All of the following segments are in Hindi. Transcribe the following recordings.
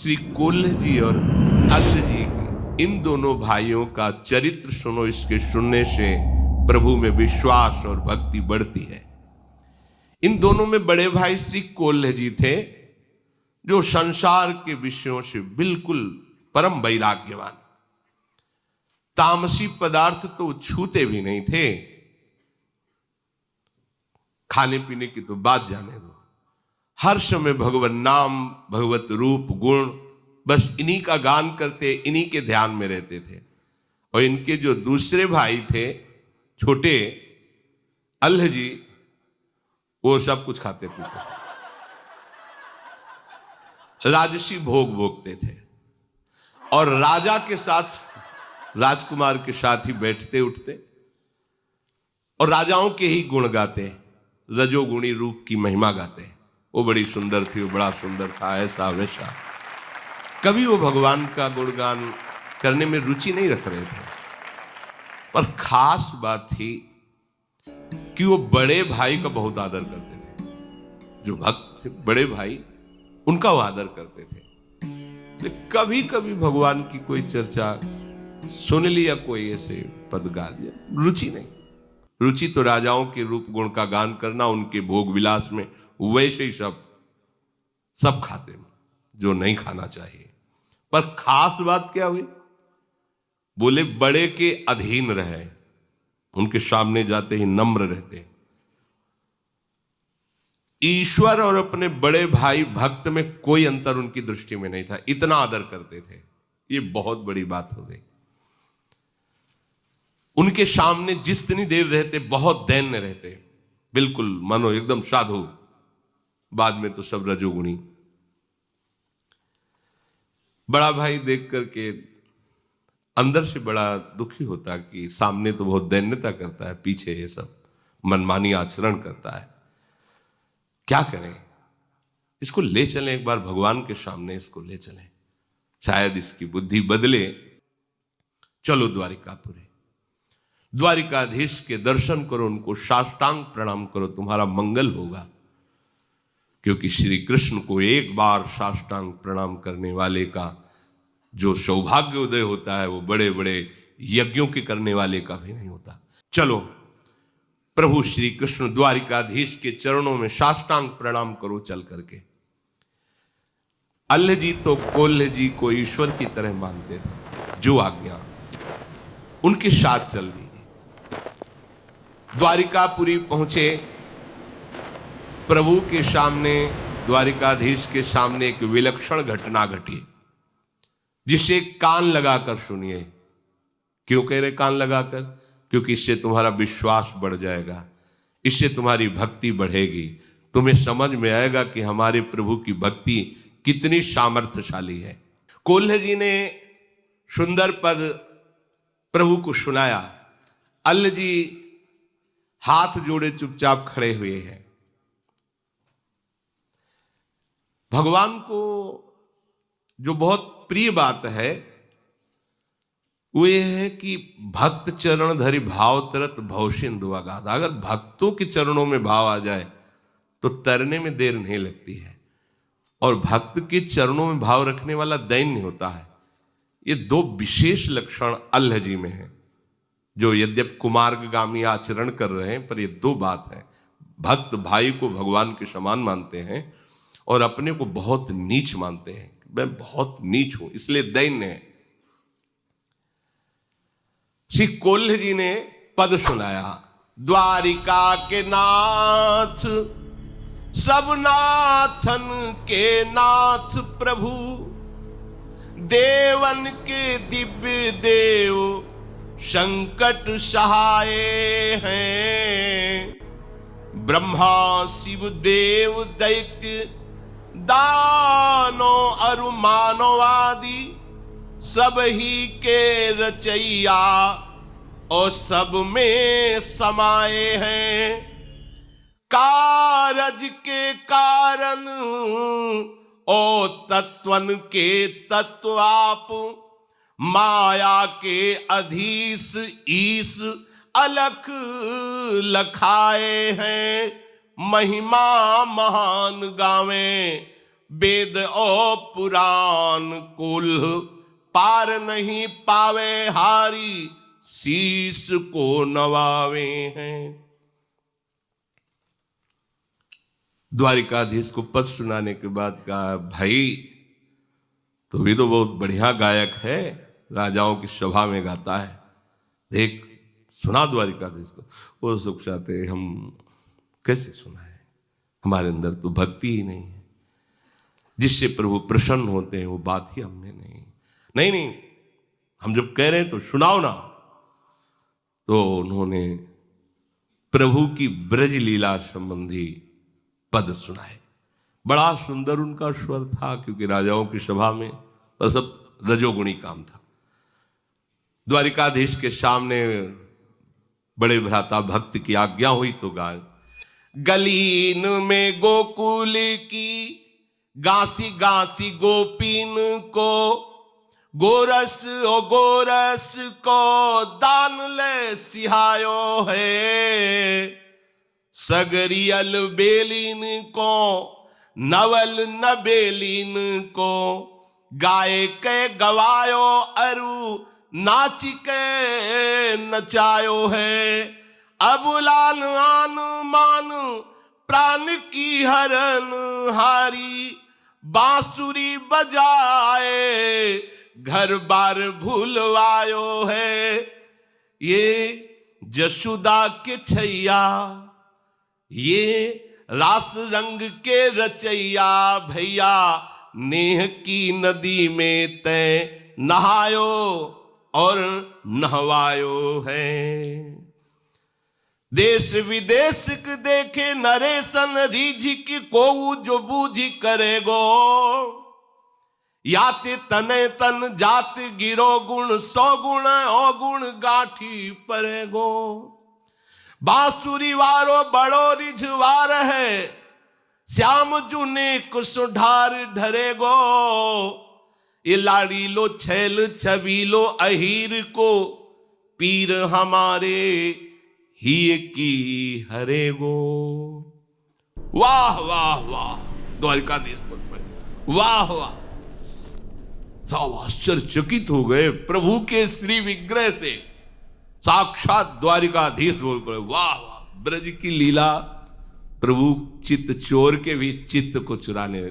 श्री कोल्ह जी और अल्ल जी, इन दोनों भाइयों का चरित्र सुनो। इसके सुनने से प्रभु में विश्वास और भक्ति बढ़ती है। इन दोनों में बड़े भाई श्री कोल्ह जी थे, जो संसार के विषयों से बिल्कुल परम वैराग्यवान, तामसी पदार्थ तो छूते भी नहीं थे। खाने पीने की तो बात जाने दो, हर समय भगवत नाम, भगवत रूप, गुण, बस इन्हीं का गान करते, इन्हीं के ध्यान में रहते थे। और इनके जो दूसरे भाई थे छोटे, अल्ह जी, वो सब कुछ खाते पीते थे, राजसी भोग भोगते थे और राजा के साथ, राजकुमार के साथ ही बैठते उठते और राजाओं के ही गुण गाते, रजोगुणी रूप की महिमा गाते। वो बड़ी सुंदर थी, वो बड़ा सुंदर था, ऐसा वैसा। कभी वो भगवान का गुणगान करने में रुचि नहीं रख रहे थे। पर खास बात थी कि वो बड़े भाई का बहुत आदर करते थे। जो भक्त थे बड़े भाई, उनका वो आदर करते थे। लेकिन कभी कभी भगवान की कोई चर्चा सुन लिया, कोई ऐसे पद गा दिया, रुचि नहीं। रुचि तो राजाओं के रूप गुण का गान करना, उनके भोग विलास में, वैसे ही सब खाते जो नहीं खाना चाहिए। पर खास बात क्या हुई, बोले बड़े के अधीन रहे, उनके सामने जाते ही नम्र रहते। ईश्वर और अपने बड़े भाई भक्त में कोई अंतर उनकी दृष्टि में नहीं था, इतना आदर करते थे। ये बहुत बड़ी बात हो गई। उनके सामने जितनी देर रहते बहुत दैन्य रहते, बिल्कुल मानो एकदम साधु। बाद में तो सब रजोगुणी। बड़ा भाई देख करके अंदर से बड़ा दुखी होता कि सामने तो बहुत दैन्यता करता है, पीछे ये सब मनमानी आचरण करता है। क्या करें, इसको ले चलें एक बार भगवान के सामने, इसको ले चलें, शायद इसकी बुद्धि बदले। चलो द्वारिकापुरी, द्वारिकाधीश के दर्शन करो, उनको साष्टांग प्रणाम करो, तुम्हारा मंगल होगा। क्योंकि श्री कृष्ण को एक बार साष्टांग प्रणाम करने वाले का जो सौभाग्य उदय होता है, वो बड़े बड़े यज्ञों के करने वाले का भी नहीं होता। चलो प्रभु श्री कृष्ण द्वारिकाधीश के चरणों में साष्टांग प्रणाम करो चल करके। अल्ल जी तो कोल्ह जी को ईश्वर की तरह मानते थे, जो आज्ञा उनके साथ चल दीजिए। द्वारिकापुरी पहुंचे, प्रभु के सामने, द्वारिकाधीश के सामने एक विलक्षण घटना घटी, जिसे कान लगाकर सुनिए। क्यों कह रहे कान लगाकर? क्योंकि इससे तुम्हारा विश्वास बढ़ जाएगा, इससे तुम्हारी भक्ति बढ़ेगी, तुम्हें समझ में आएगा कि हमारे प्रभु की भक्ति कितनी सामर्थ्यशाली है। कोल्ह जी ने सुंदर पद प्रभु को सुनाया। अल्ल जी हाथ जोड़े चुपचाप खड़े हुए हैं। भगवान को जो बहुत प्रिय बात है वो ये है कि भक्त चरण धरि भाव तरत भवसिंधु अगाध। अगर भक्तों के चरणों में भाव आ जाए तो तरने में देर नहीं लगती है। और भक्त के चरणों में भाव रखने वाला दैन्य होता है। ये दो विशेष लक्षण अल्ह जी में है, जो यद्यप कुमार्गामी आचरण कर रहे हैं, पर ये दो बात है। भक्त भाई को भगवान के समान मानते हैं और अपने को बहुत नीच मानते हैं। मैं बहुत नीच हूं, इसलिए दैन्य है। श्री कोल्ह जी ने पद सुनाया। द्वारिका के नाथ, सब नाथन के नाथ प्रभु, देवन के दिव्य देव संकट सहाय हैं। ब्रह्मा शिव देव दैत्य दानो अरु मानवादि, सब ही के रचैया और सब में समाये हैं। कारज के कारण ओ तत्वन के तत्व आप, माया के अधीश ईश अलख लखाए हैं। महिमा महान गावें वेद और पुराण कुल पार नहीं पावे हारी, शीश को नवावे हैं। द्वारिकाधीश को पद सुनाने के बाद कहा, भाई तो भी तो बहुत बढ़िया गायक है, राजाओं की सभा में गाता है, देख सुना द्वारिकाधीश को। वो सुख चाहते हम कैसे सुनाए, हमारे अंदर तो भक्ति ही नहीं है, जिससे प्रभु प्रसन्न होते हैं वो बात ही हमने नहीं, हम जब कह रहे हैं तो सुनाओ ना। तो उन्होंने प्रभु की ब्रज लीला संबंधी पद सुनाए। बड़ा सुंदर उनका स्वर था, क्योंकि राजाओं की सभा में तो सब रजोगुणी काम था। द्वारिकाधीश के सामने बड़े भ्राता भक्त की आज्ञा हुई तो गाय, गलीन में गोकुल की गासी गासी गोपीन को, गोरस ओ गोरस को दान ले सिहायो है। सगरियल बेलीन को नवल नबेलीन को, गाय के गवायो अरु नाच के नचायो है। अबुलान आन मान प्राण की हरन हारी, बांसुरी बजाए घर बार भूलवायो है। ये जशुदा के छैया, ये रास रंग के रचैया, भैया नेह की नदी में तय नहायो और नहवायो है। देश विदेश के देखे नरेशन, रीझिक को जो बूझी करेगो। याते तने तन जात गिरो गुण, सौ गुण अवगुण गाठी परेगो। बांसुरी वारो बड़ो रिझवार है, श्याम जुने कुसुढार ढरेगो। ये लाड़ी लो छैल छबीलो अहीर को, पीर हमारे ही की हरेगो। वाह वाह वाह, द्वारिकाधीश बोल पड़े, वाह वाह। सब आश्चर्यचकित हो गए प्रभु के श्री विग्रह से। साक्षात द्वारिकाधीश बोल पड़े, वाह वाह, ब्रज की लीला। प्रभु चित्त चोर के भी चित्त को चुराने।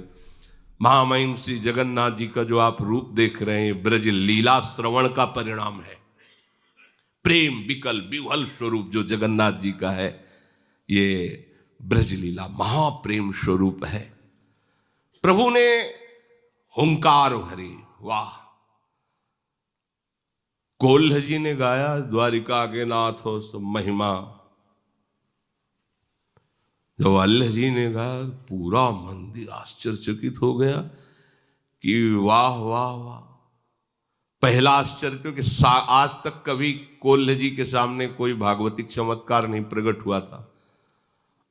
महामहिम श्री जगन्नाथ जी का जो आप रूप देख रहे हैं, ब्रज लीला श्रवण का परिणाम है। प्रेम विकल विह्वल स्वरूप जो जगन्नाथ जी का है, ये ब्रज लीला महाप्रेम स्वरूप है। प्रभु ने हुंकार भरी, वाह। कोल्ह जी ने गाया, द्वारिका के नाथ हो सब महिमा। जब अल्लाह जी ने गाया, पूरा मंदिर आश्चर्यचकित हो गया कि वाह वाह वाह। पहला आश्चर्य तो कि आज तक कभी कोल्ह जी के सामने कोई भागवतिक चमत्कार नहीं प्रकट हुआ था।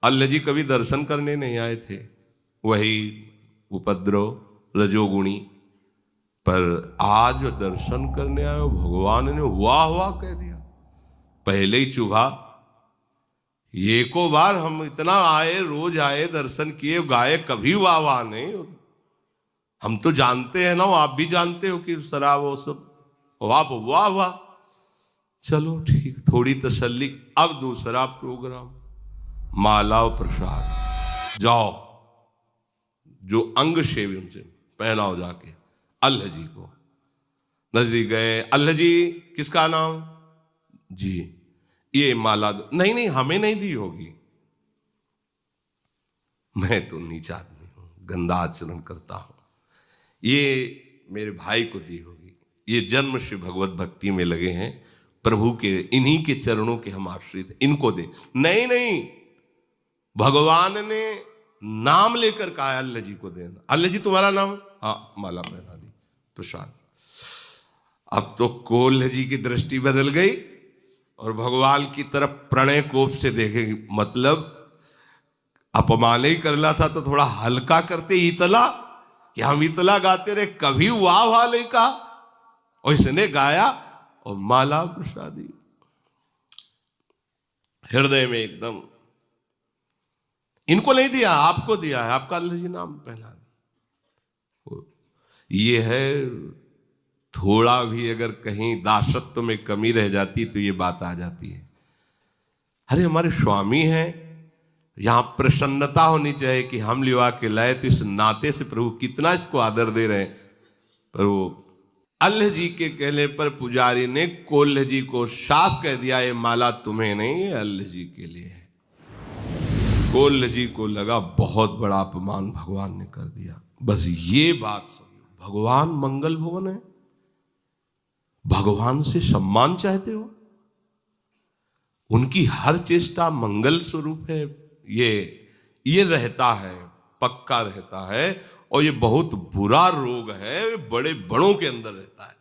अल्लाह जी कभी दर्शन करने नहीं आए थे, वही उपद्रव रजोगुणी। पर आज दर्शन करने आए, भगवान ने वाह वाह कह दिया। पहले ही चुभा, ये को बार हम इतना आए, रोज आए, दर्शन किए, गाए, कभी वाह वाह नहीं। हम तो जानते हैं ना, आप भी जानते हो कि शराब वो सब वाह वाह वाह। चलो ठीक, थोड़ी तसल्ली। अब दूसरा प्रोग्राम, माला और प्रसाद। जाओ, जो अंग शेव उनसे पहनाओ जाके अल्लाह जी को। नजदीक गए, अल्लाह जी किसका नाम? जी, ये माला दो। नहीं नहीं, हमें नहीं दी होगी, मैं तो नीच आदमी हूं, गंदा आचरण करता हूं, ये मेरे भाई को दी होगी। ये जन्म से भगवत भक्ति में लगे हैं, प्रभु के इन्हीं के चरणों के हम आश्रित हैं, इनको दे। नहीं नहीं, भगवान ने नाम लेकर कहा अल्लाह जी को देना। अल्लाह जी तुम्हारा नाम? हाँ, माला पहना दी, प्रसाद। अब तो कोल्ह जी की दृष्टि बदल गई और भगवान की तरफ प्रणय कोप से देखेंगे। मतलब अपमान ही करना था तो थोड़ा हल्का करते, इतला कि हम इतला गाते रहे, कभी वाह वाह नहीं कहा। और इसने गाया और माला प्रसादी हृदय में एकदम। इनको नहीं दिया, आपको दिया है, आपका अल्लाह जी नाम पहना। ये है, थोड़ा भी अगर कहीं दासत्व में कमी रह जाती तो ये बात आ जाती है। अरे हमारे स्वामी हैं, यहां प्रसन्नता होनी चाहिए कि हम लिवा के लाए, तो इस नाते से प्रभु कितना इसको आदर दे रहे हैं। प्रभु अल्लाह जी के कहने पर पुजारी ने कोल्ह जी को साफ कह दिया, ये माला तुम्हें नहीं, ये अल्लाह जी के लिए है। कोल्ह जी को लगा बहुत बड़ा अपमान भगवान ने कर दिया। बस ये बात समझो, भगवान मंगल भवन है, भगवान से सम्मान चाहते हो, उनकी हर चेष्टा मंगल स्वरूप है, ये रहता है, पक्का रहता है। और ये बहुत बुरा रोग है, ये बड़े बड़ों के अंदर रहता है।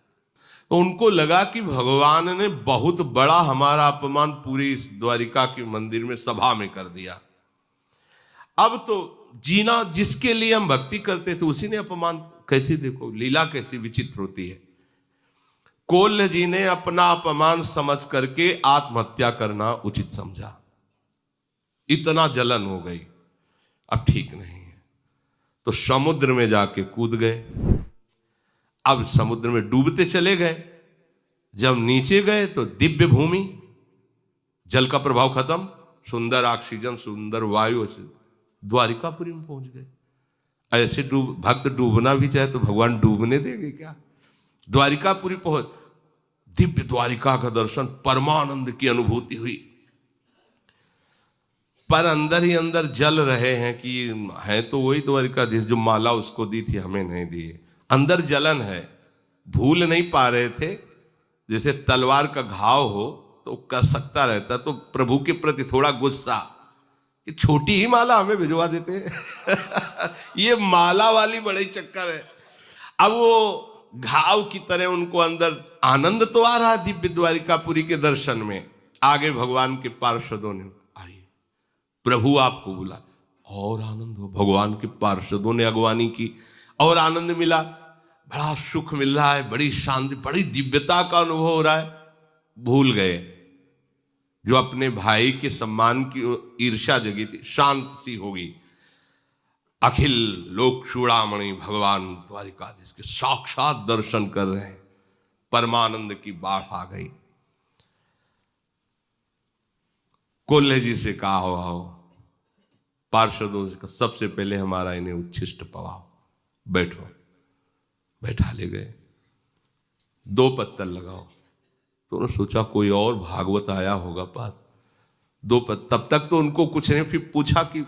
तो उनको लगा कि भगवान ने बहुत बड़ा हमारा अपमान पूरी इस द्वारिका के मंदिर में सभा में कर दिया। अब तो जीना जिसके लिए हम भक्ति करते थे उसी ने अपमान। कैसी देखो लीला कैसी विचित्र होती है। कोल्ह जी ने अपना अपमान समझ करके आत्महत्या करना उचित समझा। इतना जलन हो गई, अब ठीक नहीं है, तो समुद्र में जाके कूद गए। अब समुद्र में डूबते चले गए। जब नीचे गए तो दिव्य भूमि, जल का प्रभाव खत्म, सुंदर ऑक्सीजन, सुंदर वायु से द्वारिकापुरी में पहुंच गए। ऐसे भक्त डूबना भी चाहे तो भगवान डूबने देंगे क्या? द्वारिकापुरी पहुंच, दिव्य द्वारिका का दर्शन, परमानंद की अनुभूति हुई। पर अंदर ही अंदर जल रहे हैं कि है तो वही द्वारिकाधीश जो माला उसको दी थी, हमें नहीं दी। अंदर जलन है, भूल नहीं पा रहे थे। जैसे तलवार का घाव हो तो कर सकता रहता, तो प्रभु के प्रति थोड़ा गुस्सा कि छोटी ही माला हमें भिजवा देते ये माला वाली बड़ी चक्कर है। अब वो घाव की तरह उनको अंदर आनंद तो आ रहा दिव्य द्वारिकापुरी के दर्शन में। आगे भगवान के पार्षदों ने, आइए प्रभु आपको बुला, और आनंद हो। भगवान के पार्षदों ने अगवानी की और आनंद मिला, बड़ा सुख मिल रहा है, बड़ी शांति, बड़ी दिव्यता का अनुभव हो रहा है। भूल गए जो अपने भाई के सम्मान की ईर्ष्या जगी थी, शांत सी होगी। अखिल लोक चूड़ामणि भगवान द्वारिकाधीश के साक्षात दर्शन कर रहे हैं, परमानंद की बाढ़ आ गई। कोल्हे जी से कहा हो, पार्षदों से कहा, सबसे पहले हमारा इन्हें उच्छिष्ट पवाओ, बैठो। बैठा ले गए, 2 पत्तल लगाओ। तो उन्होंने सोचा कोई और भागवत आया होगा पास, 2 पत्तल। तब तक तो उनको कुछ नहीं, फिर पूछा कि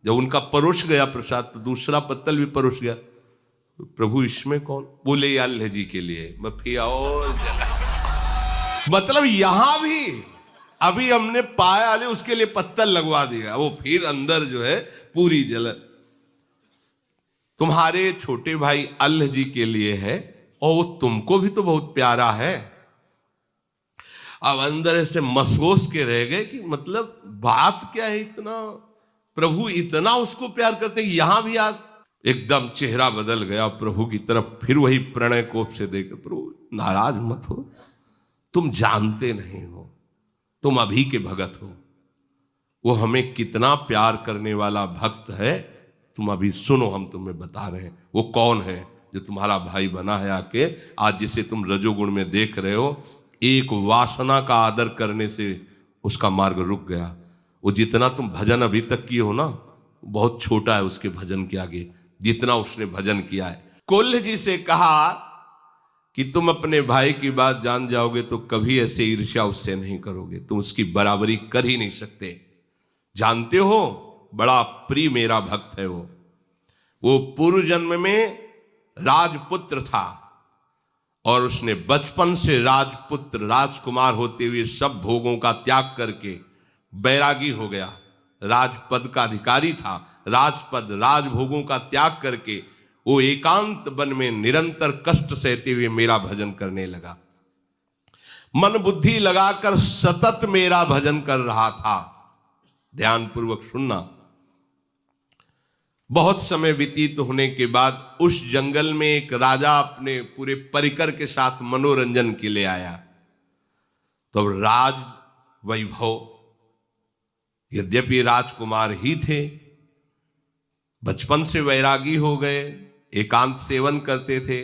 जब उनका परोस गया प्रसाद तो दूसरा पत्तल भी परोस गया। तो प्रभु इसमें कौन? बोले अल्लाह जी के लिए। मैं फिर और मतलब यहां भी अभी हमने पाया ले उसके लिए पत्तल लगवा दिया, वो फिर अंदर जो है पूरी जलन। तुम्हारे छोटे भाई अल्लाह जी के लिए है और वो तुमको भी तो बहुत प्यारा है। अब अंदर ऐसे मसोस के रह गए कि मतलब बात क्या है, इतना प्रभु इतना उसको प्यार करते हैं। यहां भी आज एकदम चेहरा बदल गया प्रभु की तरफ, फिर वही प्रणय कोप से देख, प्रभु नाराज मत हो, तुम जानते नहीं हो, तुम अभी के भगत हो, वो हमें कितना प्यार करने वाला भक्त है, तुम अभी सुनो, हम तुम्हें बता रहे हैं वो कौन है जो तुम्हारा भाई बना है आके। आज जिसे तुम रजोगुण में देख रहे हो, एक वासना का आदर करने से उसका मार्ग रुक गया। वो जितना तुम भजन अभी तक किए हो ना, बहुत छोटा है उसके भजन के आगे, जितना उसने भजन किया है। कोल्ह जी से कहा कि तुम अपने भाई की बात जान जाओगे तो कभी ऐसे ईर्ष्या उससे नहीं करोगे, तुम उसकी बराबरी कर ही नहीं सकते। जानते हो बड़ा प्रिय मेरा भक्त है वो पूर्व जन्म में राजपुत्र था और उसने बचपन से राजपुत्र राजकुमार होते हुए सब भोगों का त्याग करके बैरागी हो गया। राजपद का अधिकारी था, राजपद राजभोगों का त्याग करके वो एकांत वन में निरंतर कष्ट सहते हुए मेरा भजन करने लगा। मन बुद्धि लगाकर सतत मेरा भजन कर रहा था। ध्यान पूर्वक सुनना। बहुत समय व्यतीत होने के बाद उस जंगल में एक राजा अपने पूरे परिकर के साथ मनोरंजन के लिए आया। तो राज वैभव, यद्यपि राजकुमार ही थे, बचपन से वैरागी हो गए, एकांत सेवन करते थे।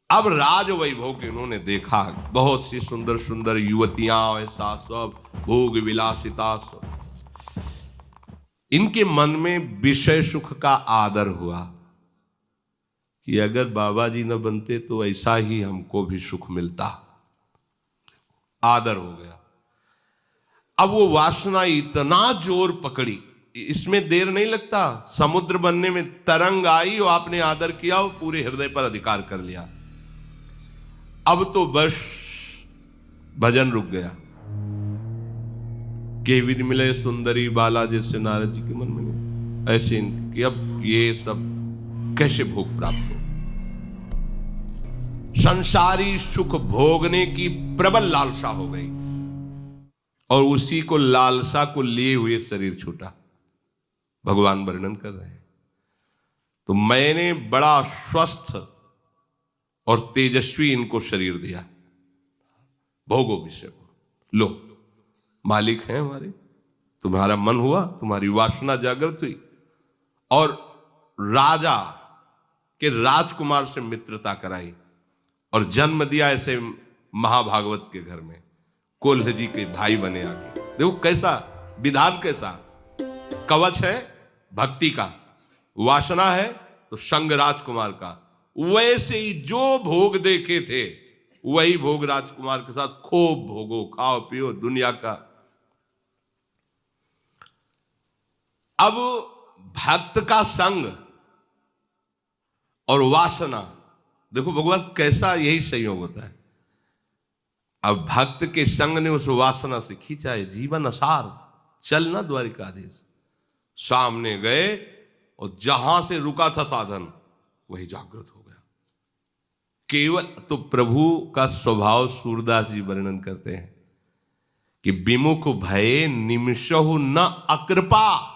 अब राज वैभव के इन्होंने देखा, बहुत सी सुंदर सुंदर युवतियां, ऐसा सब भोग विलासिता सब। इनके मन में विषय सुख का आदर हुआ कि अगर बाबा जी न बनते तो ऐसा ही हमको भी सुख मिलता। आदर हो गया। अब वो वासना इतना जोर पकड़ी, इसमें देर नहीं लगता। समुद्र बनने में तरंग आई और आपने आदर किया और पूरे हृदय पर अधिकार कर लिया। अब तो बस भजन रुक गया। के विधि मिले सुंदरी बाला, जैसे नारद जी के मन में नहीं, ऐसे कि अब ये सब कैसे भोग प्राप्त हो। संसारी सुख भोगने की प्रबल लालसा हो गई और उसी को लालसा को लिए हुए शरीर छूटा। भगवान वर्णन कर रहे हैं, तो मैंने बड़ा स्वस्थ और तेजस्वी इनको शरीर दिया। भोगो विषय को, लो मालिक हैं हमारे। तुम्हारा मन हुआ, तुम्हारी वासना जागृत हुई और राजा के राजकुमार से मित्रता कराई और जन्म दिया ऐसे महाभागवत के घर में। कोल्ह जी के भाई बने आगे। देखो कैसा विधान, कैसा कवच है भक्ति का, वासना है तो संग राजकुमार का। वैसे ही जो भोग देखे थे वही भोग राजकुमार के साथ खूब भोगो, खाओ पियो दुनिया का। अब भक्त का संग और वासना, देखो भगवान कैसा यही संयोग होता है। अब भक्त के संग ने उस वासना से खींचा है, जीवन असार चलना द्वारिकाधीश। सामने गए और जहां से रुका था साधन वही जागृत हो गया। केवल तो प्रभु का स्वभाव सूरदास जी वर्णन करते हैं कि विमुख भये निमिषहु न अकृपा,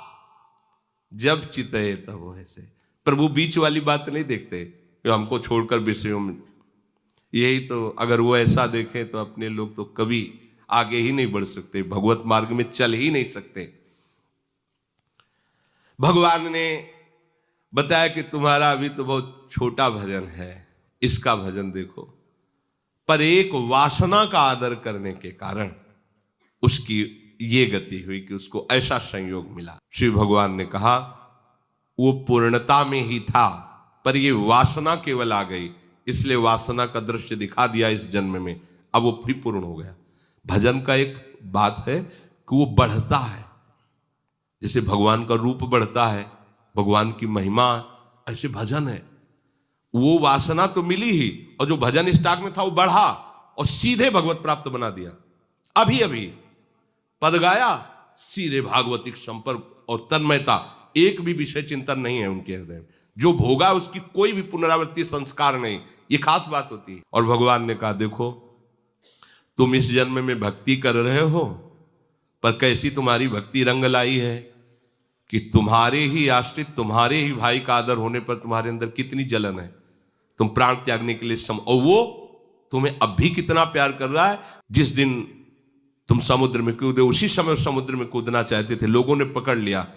जब चितये तब ऐसे। प्रभु बीच वाली बात नहीं देखते कि हमको छोड़कर विषयों में, यही तो अगर वो ऐसा देखें तो अपने लोग तो कभी आगे ही नहीं बढ़ सकते, भगवत मार्ग में चल ही नहीं सकते। भगवान ने बताया कि तुम्हारा अभी तो बहुत छोटा भजन है, इसका भजन देखो। पर एक वासना का आदर करने के कारण उसकी ये गति हुई कि उसको ऐसा संयोग मिला। श्री भगवान ने कहा वो पूर्णता में ही था, पर ये वासना केवल आ गई, इसलिए वासना का दृश्य दिखा दिया इस जन्म में। अब वो फिर पूर्ण हो गया। भजन का एक बात है कि वो बढ़ता है, जैसे भगवान का रूप बढ़ता है, भगवान की महिमा, ऐसे भजन है। वो वासना तो मिली ही और जो भजन स्टॉक में था वो बढ़ा और सीधे भगवत प्राप्त बना दिया। अभी अभी पद गाया, सीधे भागवतिक संपर्क और तन्मयता, एक भी विषय चिंतन नहीं है उनके हृदय में। जो भोगा उसकी कोई भी पुनरावृत्ति संस्कार नहीं, ये खास बात होती है। और भगवान ने कहा देखो तुम इस जन्म में भक्ति कर रहे हो, पर कैसी तुम्हारी भक्ति रंग लाई है कि तुम्हारे ही आश्रित, तुम्हारे ही भाई का आदर होने पर तुम्हारे अंदर कितनी जलन है। तुम प्राण त्यागने के लिए और वो तुम्हें अब भी कितना प्यार कर रहा है। जिस दिन तुम समुद्र में कूदे उसी समय समुद्र में कूदना चाहते थे, लोगों ने पकड़ लिया,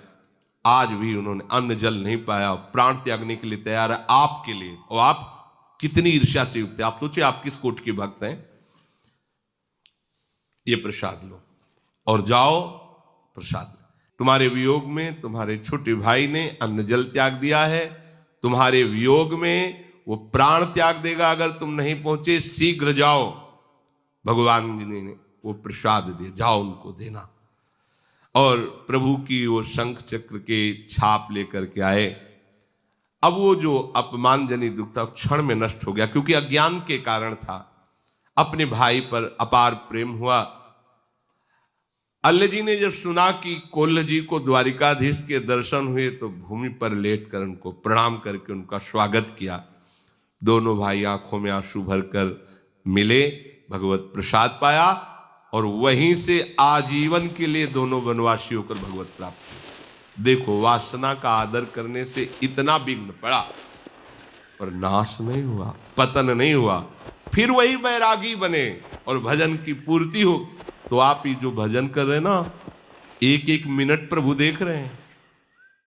आज भी उन्होंने अन्न जल नहीं पाया, प्राण त्यागने के लिए तैयार है आपके लिए। और आप कितनी ईर्ष्या से युक्त है। आप सोचिए आप किस कोट के भक्त हैं। ये प्रसाद लो और जाओ प्रसाद। तुम्हारे वियोग में तुम्हारे छोटे भाई ने अन्न जल त्याग दिया है, तुम्हारे वियोग में वो प्राण त्याग देगा अगर तुम नहीं पहुंचे। शीघ्र जाओ, भगवान जी ने वो प्रसाद दिए, जाओ उनको देना। और प्रभु की वो शंख चक्र के छाप लेकर के आए। अब वो जो अपमानजनित दुख था क्षण में नष्ट हो गया, क्योंकि अज्ञान के कारण था। अपने भाई पर अपार प्रेम हुआ। अल्ल जी ने जब सुना कि कोल्ह जी को द्वारिकाधीश के दर्शन हुए तो भूमि पर लेटकर उनको प्रणाम करके उनका स्वागत किया। दोनों भाई आंखों में आंसू भरकर मिले, भगवत प्रसाद पाया और वहीं से आजीवन के लिए दोनों वनवासी होकर भगवत प्राप्त हुए। देखो वासना का आदर करने से इतना विघ्न पड़ा पर नाश नहीं हुआ, पतन नहीं हुआ, फिर वही बैरागी बने और भजन की पूर्ति हो। तो आप ही जो भजन कर रहे हैं ना, एक एक मिनट प्रभु देख रहे हैं।